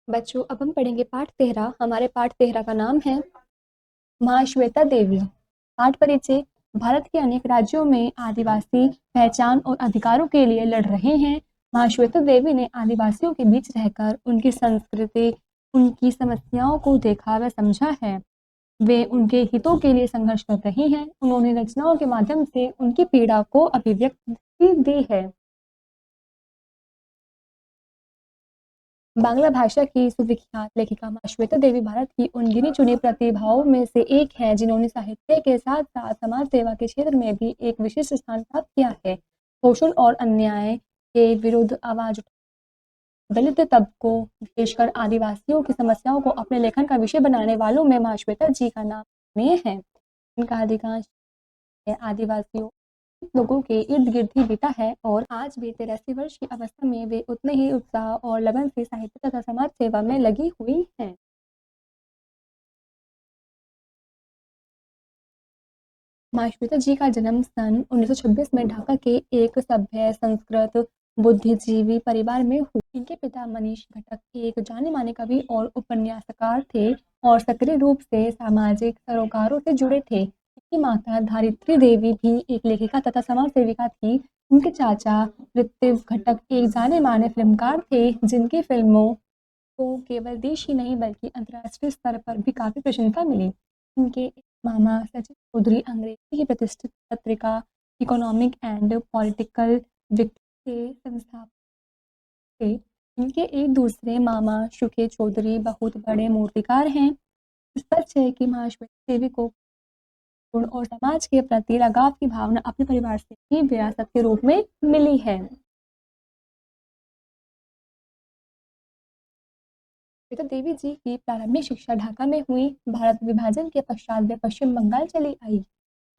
बच्चों, अब हम पढ़ेंगे पाठ 13। हमारे पाठ 13 का नाम है महाश्वेता देवी। पाठ परिचय। भारत के अनेक राज्यों में आदिवासी पहचान और अधिकारों के लिए लड़ रहे हैं। महाश्वेता देवी ने आदिवासियों के बीच रहकर उनकी संस्कृति, उनकी समस्याओं को देखा व समझा है। वे उनके हितों के लिए संघर्ष कर रही हैं। उन्होंने रचनाओं के माध्यम से उनकी पीड़ा को अभिव्यक्ति दी है। बांग्ला भाषा की सुविख्यात लेखिका महाश्वेता देवी भारत की उन गिनी-चुनी प्रतिभाओं में से एक हैं, जिन्होंने साहित्य के साथ-साथ समाज सेवा के क्षेत्र में भी एक विशिष्ट स्थान प्राप्त किया है। शोषण और अन्याय के विरुद्ध आवाज उठाई, दलित तबकों, विशेषकर आदिवासियों की समस्याओं को अपने लेखन का विषय बनाने वालों में महाश्वेता जी का नाम उल्लेखनीय है। इनका अधिकांश आदिवासियों लोगों के इर्द-गिर्द ही बीता है और आज भी 83 वर्ष की अवस्था में वे उतने ही उत्साह और लगन से साहित्य तथा समाज सेवा में लगी हुई हैं। महाश्वेता जी का जन्म सन 1926 में ढाका के एक सभ्य संस्कृत बुद्धिजीवी परिवार में हुआ। इनके पिता मनीष घटक एक जाने-माने कवि और उपन्यासकार थे और सक्रिय रूप से सामाजिक सरोकारों से जुड़े थे। इनकी माता धारित्री देवी भी एक लेखिका तथा समाज सेविका थी। इनके चाचा ऋत्विज घटक एक जाने-माने फिल्मकार थे, जिनकी फिल्मों को केवल देश ही नहीं बल्कि अंतर्राष्ट्रीय स्तर पर भी काफ़ी प्रशंसा मिली। इनके मामा सचिन चौधरी अंग्रेजी की प्रतिष्ठित पत्रिका इकोनॉमिक एंड पॉलिटिकल वीक के संस्थापक थे। इनके एक दूसरे मामा शुके चौधरी बहुत बड़े मूर्तिकार हैं। स्पष्ट है कि महाश्वेता देवी को गुण और समाज के प्रति लगाव की भावना अपने परिवार से ही विरासत के रूप में मिली है। श्वेता देवी जी की प्रारंभिक शिक्षा ढाका में हुई। भारत विभाजन के पश्चात वे पश्चिम बंगाल चली आई।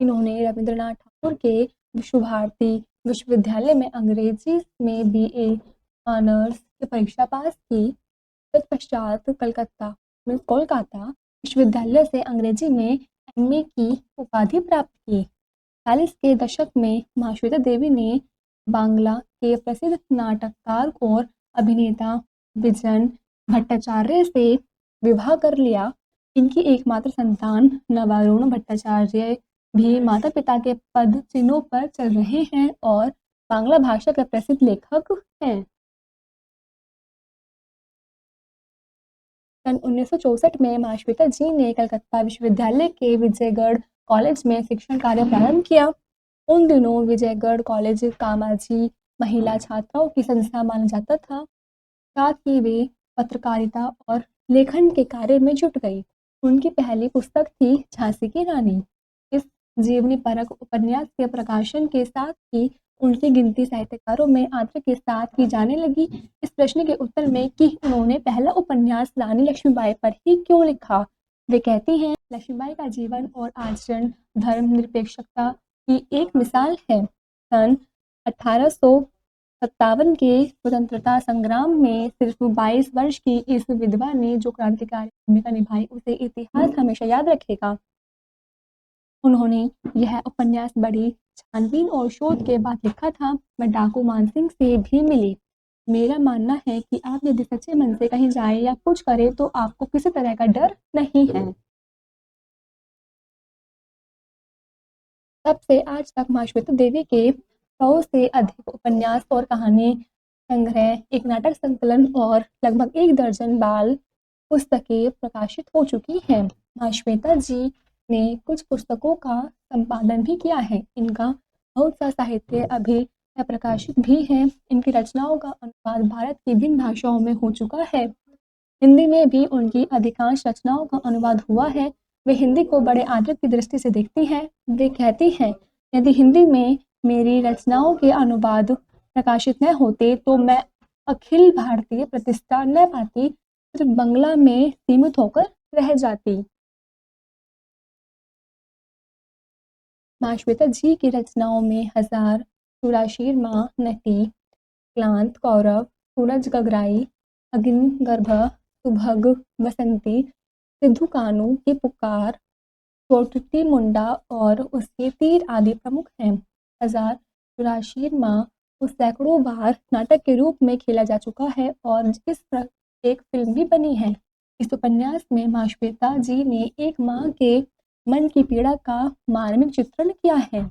इन्होंने रविंद्रनाथ ठाकुर के विश्वभारती विश्वविद्यालय में अंग्रेजी में बीए ऑनर्स की परीक्षा पास की। तत्पश्चात कोलकाता विश्वविद्यालय से अंग्रेजी में एमए की उपाधि प्राप्त की। 40 के दशक में महाश्वेता देवी ने बांग्ला के प्रसिद्ध नाटककार और अभिनेता विजन भट्टाचार्य से विवाह कर लिया। इनकी एकमात्र संतान नवारुण भट्टाचार्य भी माता-पिता के पद चिन्हों पर चल रहे हैं और बांग्ला भाषा के प्रसिद्ध लेखक हैं। सन 1964 में महाश्वेता जी ने कलकत्ता विश्वविद्यालय के विजयगढ़ कॉलेज में शिक्षण कार्य प्रारंभ किया। उन दिनों विजयगढ़ कॉलेज कामाजी महिला छात्राओं की संस्था माना जाता था। साथ ही वे पत्रकारिता और लेखन के कार्य में जुट गई। उनकी पहली पुस्तक थी झांसी की रानी। इस जीवनी परक उपन्यास के प्रकाशन के साथ ही उनकी गिनती साहित्यकारों में आदर के साथ की जाने लगी। इस प्रश्न के उत्तर में कि उन्होंने पहला उपन्यास रानी लक्ष्मीबाई पर ही क्यों लिखा, वे कहती हैं, लक्ष्मीबाई का जीवन और आचरण धर्मनिरपेक्षता की एक मिसाल है। सन 1857 के स्वतंत्रता संग्राम में सिर्फ 22 वर्ष की इस विधवा ने जो क्रांतिकारी भूमिका निभाई, उसे इतिहास हमेशा याद रखेगा। उन्होंने यह उपन्यास बड़ी छानबीन और शोध के बाद लिखा था। मैं डाकू मानसिंह से भी मिली। मेरा मानना है कि आप यदि सच्चे मन से कहीं जाए या कुछ करें तो आपको किसी तरह का डर नहीं है। तब से आज तक महाश्वेता देवी के 100 से अधिक उपन्यास और कहानी संग्रह, एक नाटक संकलन और लगभग 1 दर्जन बाल पुस्तकें प्रकाशित हो चुकी हैं। महाश्वेता जी ने कुछ पुस्तकों का संपादन भी किया है। इनका बहुत सा साहित्य अभी प्रकाशित भी है। इनकी रचनाओं का अनुवाद भारत की विभिन्न भाषाओं में हो चुका है। हिंदी में भी उनकी अधिकांश रचनाओं का अनुवाद हुआ है। वे हिंदी को बड़े आदर की दृष्टि से देखती हैं। वे कहती हैं, यदि हिंदी में मेरी रचनाओं के अनुवाद प्रकाशित न होते तो मैं अखिल भारतीय प्रतिष्ठा न पाती, सिर्फ बंगला में सीमित होकर रह जाती। महाश्वेता जी की रचनाओं में हजार, शुराशीर माँ, नटी, क्लांत, कौरव, सूरज गगराई, अग्निगर्भ, सुभग, बसंती, सिद्धू कानू की पुकार, चोटटी मुंडा और उसके तीर आदि प्रमुख हैं। हजार चुराशीर माँ को सैकड़ों बार नाटक के रूप में खेला जा चुका है और इस एक फिल्म भी बनी है। इस उपन्यास में माश्वेता जी ने एक माँ के मन की पीड़ा का मार्मिक चित्रण किया है।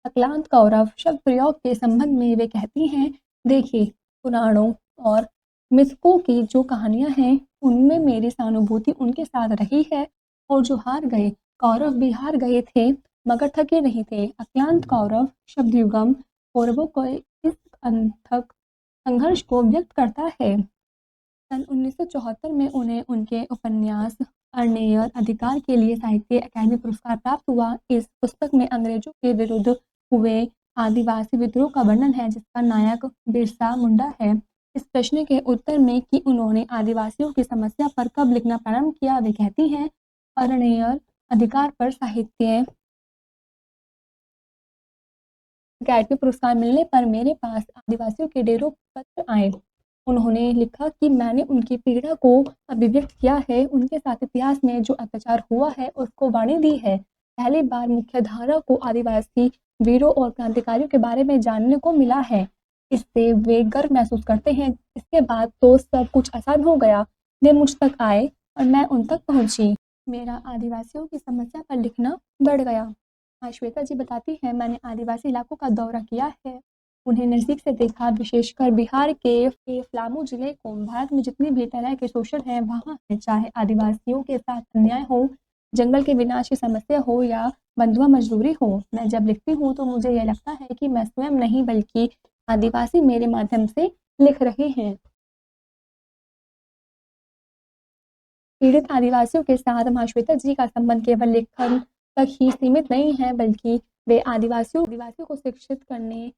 अक्लांत कौरव शब्द प्रयोग के संबंध में वे कहती हैं, देखिए, पुराणों और मिथकों की जो कहानियाँ हैं, उनमें मेरी सहानुभूति उनके साथ रही है और जो हार गए, कौरव भी हार गए थे, मगर थके नहीं थे। अक्लांत कौरव शब्द युगम कौरवों को इस अनथक संघर्ष को व्यक्त करता है। सन 1974 में उन्हें उनके उपन्यास अर्नेयर अधिकार के लिए साहित्य अकादमी पुरस्कार प्राप्त हुआ। इस पुस्तक में अंग्रेजों के विरुद्ध हुए आदिवासी विद्रोह का वर्णन है, जिसका नायक बिरसा मुंडा है। इस प्रश्न के उत्तर में कि उन्होंने आदिवासियों की समस्या पर कब लिखना प्रारंभ किया, वे कहती हैं, अर्नेयर अधिकार पर साहित्य अकादमी पुरस्कार मिलने पर मेरे पास आदिवासियों के ढेरों पत्र आए। उन्होंने लिखा कि मैंने उनकी पीड़ा को अभिव्यक्त किया है, उनके साथ इतिहास में जो अत्याचार हुआ है उसको वाणी दी है। पहली बार मुख्यधारा को आदिवासी वीरों और क्रांतिकारियों के बारे में जानने को मिला है। इससे वे गर्व महसूस करते हैं। इसके बाद तो सब कुछ आसान हो गया। वे मुझ तक आए और मैं उन तक पहुंची। मेरा आदिवासियों की समस्या पर लिखना बढ़ गया। श्वेता जी बताती हैं, मैंने आदिवासी इलाकों का दौरा किया है, उन्हें नज़दीक से देखा, विशेषकर बिहार के पलामू जिले को। भारत में जितनी भी तरह के शोषण हैं वहाँ है, चाहे आदिवासियों के साथ अन्याय हो, जंगल के विनाश की समस्या हो या बंधुआ मजदूरी हो। मैं जब लिखती हूँ तो मुझे यह लगता है कि मैं स्वयं नहीं बल्कि आदिवासी मेरे माध्यम से लिख रहे हैं। पीड़ित आदिवासियों के साथ माश्वेता जी का संबंध केवल लेखन तक ही सीमित नहीं है, बल्कि वे आदिवासियों को शिक्षित करने,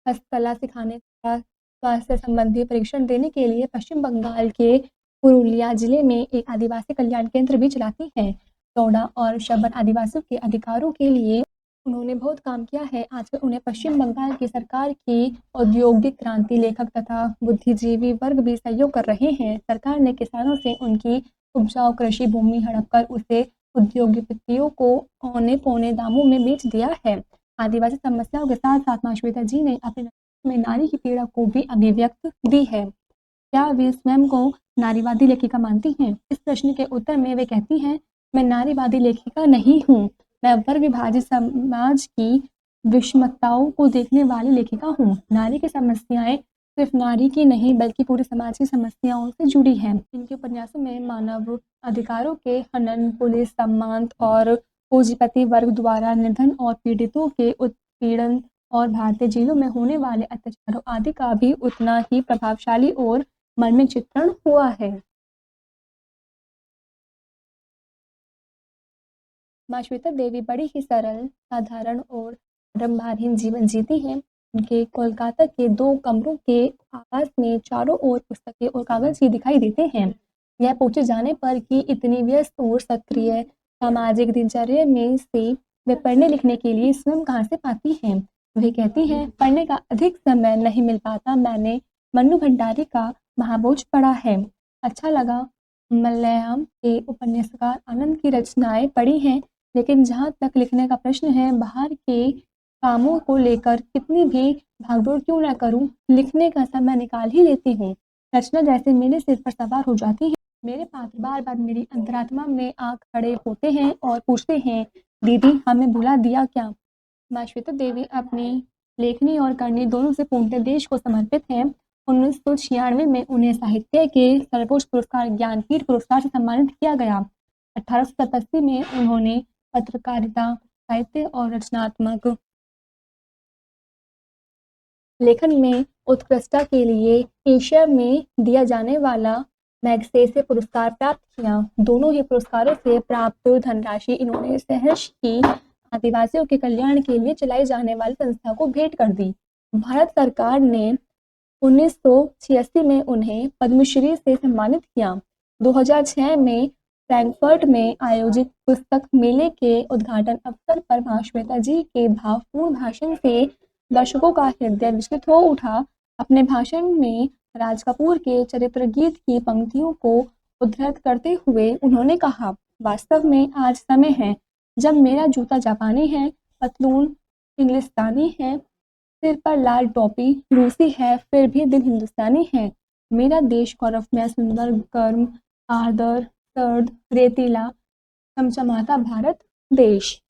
हस्तकला सिखाने तथा स्वास्थ्य संबंधी परीक्षण देने के लिए पश्चिम बंगाल के पुरुलिया जिले में एक आदिवासी कल्याण केंद्र भी चलाती हैं। टोडा और शबर आदिवासियों के अधिकारों के लिए उन्होंने बहुत काम किया है। आजकल उन्हें पश्चिम बंगाल की सरकार की औद्योगिक क्रांति लेखक तथा बुद्धिजीवी वर्ग भी सहयोग कर रहे हैं। सरकार ने किसानों से उनकी उपजाऊ कृषि भूमि हड़प कर उसे उद्योगपतियों को औने पौने दामों में बेच दिया है। आदिवासी समस्याओं के साथ साथ माश्वेता जी ने अपने में नारी की पीड़ा को भी अभिव्यक्त दी है। क्या वे स्वयं को नारीवादी लेखिका मानती हैं? इस प्रश्न के उत्तर में वे कहती हैं, मैं नारीवादी लेखिका नहीं हूँ, मैं वर्ग विभाजित समाज की विषमताओं को देखने वाली लेखिका हूँ। नारी की समस्याएं सिर्फ नारी की नहीं बल्कि पूरे समाज की समस्याओं से जुड़ी हैं। इनके उपन्यासों में मानव अधिकारों के हनन, पुलिस सम्मान और पूंजीपति वर्ग द्वारा निधन और पीड़ितों के उत्पीड़न और भारतीय जेलों में होने वाले अत्याचारों आदि का भी उतना ही प्रभावशाली और मर्मिक चित्रण हुआ है। माश्वेता देवी बड़ी ही सरल, साधारण और आडंबरहीन जीवन जीती हैं। उनके कोलकाता के 2 कमरों के आवास में चारों ओर पुस्तकें और कागज ही दिखाई देते हैं। यह पूछे जाने पर कि इतनी व्यस्त और सक्रिय सामाजिक दिनचर्या में से वे पढ़ने लिखने के लिए स्वयं कहाँ से पाती हैं? वे कहती हैं, पढ़ने का अधिक समय नहीं मिल पाता। मैंने मन्नू भंडारी का महाभोज पढ़ा है, अच्छा लगा। मलयालम के उपन्यासकार आनंद की रचनाएं पढ़ी हैं, लेकिन जहाँ तक लिखने का प्रश्न है, बाहर के कामों को लेकर कितनी भी भागदौड़ क्यों ना करूं, लिखने का समय निकाल ही लेती हूँ। रचना जैसे मेरे सिर पर सवार हो जाती है। मेरे पात्र बार बार मेरी अंतरात्मा में आ खड़े होते हैं और पूछते हैं, दीदी हमें भुला दिया क्या? माश्वेता देवी अपनी लेखनी और करनी दोनों से पूर्णतः देश को समर्पित हैं। 1996 में उन्हें साहित्य के सर्वोच्च पुरस्कार ज्ञानपीठ पुरस्कार से सम्मानित किया गया। 1887 में उन्होंने पत्रकारिता, साहित्य और रचनात्मक लेखन में उत्कृष्टता के लिए एशिया में दिया जाने वाला मैग्सेसे पुरस्कार प्राप्त किया। दोनों ही पुरस्कारों से प्राप्त धनराशि इन्होंने सहर्ष की आदिवासियों के कल्याण के लिए चलाई जाने वाली संस्था को भेंट कर दी। भारत सरकार ने 1986 में उन्हें पद्मश्री से सम्मानित किया। 2006 में फ्रैंकफर्ट में आयोजित पुस्तक मेले के उद्घाटन अवसर पर माश्वेता जी के भावपूर्ण भाषण से दर्शकों का हृदय विचलित हो उठा। अपने भाषण में राज कपूर के चरित्र गीत की पंक्तियों को उद्धृत करते हुए उन्होंने कहा, वास्तव में आज समय है जब मेरा जूता जापानी है, पतलून इंग्लिस्तानी है, सिर पर लाल टोपी रूसी है, फिर भी दिल हिंदुस्तानी है। मेरा देश गौरवमय, सुंदर, गर्म, आर्द्र, सर्द, रेतीला, चमचमाता भारत देश।